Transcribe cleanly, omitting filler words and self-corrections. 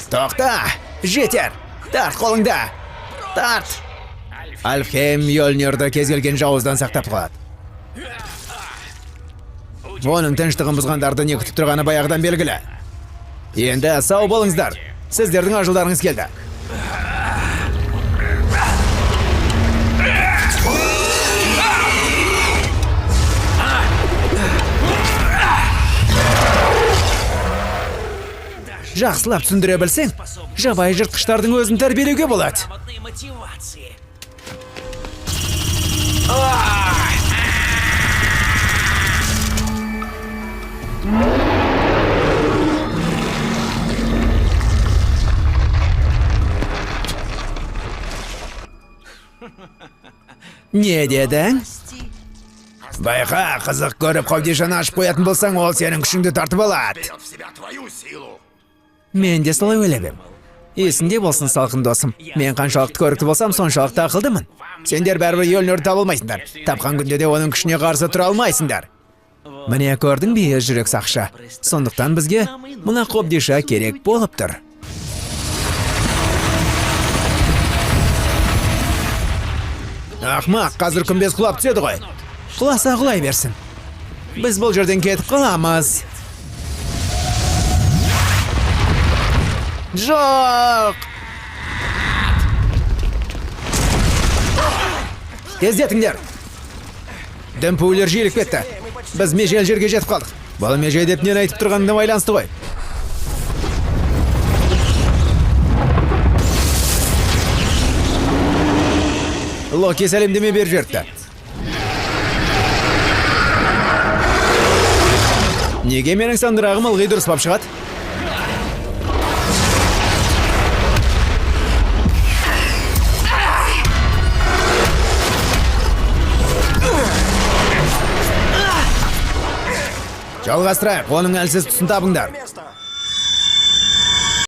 Тоқта! Жетер! Тарт қолыңда! Тарт! Альфхейм Мьёльнирді кез келген жауыздан сақтап қалады. Оның тыныштығын бұзғандарды не күтіп тұрғаны баяғыдан белгілі. Енді сау болыңыздар. Сіздердің ажылдарыңыз келді. Жақсылап түсіндіре білсең, жабайы жыртқыштардың өзін тәрбиелеуге болады. Не дедің? Байқа, қызық көріп қобдишаны ашып қоятын болсаң, ол сенің күшіңді тартып алады. Мен де солай ойлап. Есінде болсын, салқын досым. Мен қаншалықты көрікті болсам, соншалықты ақылдымын. Сендер бәрібір Мьёльнирді таба алмайсыңдар. Тапқан күнде де оның күшіне қарсы тұра алмайсыңдар. Міне көрдің бе, жүрек сақшы. Сондықтан бізге мына қобдиша керек болып тұр. Ақмақ, қазір күмбез құлап түседі ғой. Құласа құлай берсін. Біз бұл жерден кетіп қаламыз. Жоқ! Тездетіңдер! Дүмпулер жиілік кетті. Біз межел жерге жетіп қалдық. Бұл меже деп нені айтып тұрғанына байланысты ғой. Локи сәлемдеме бер жерді. Неге менің сандырағым ылғи дұрыспап шығады? Жалғастырайық, оның әлсіз тұсын табыңдар.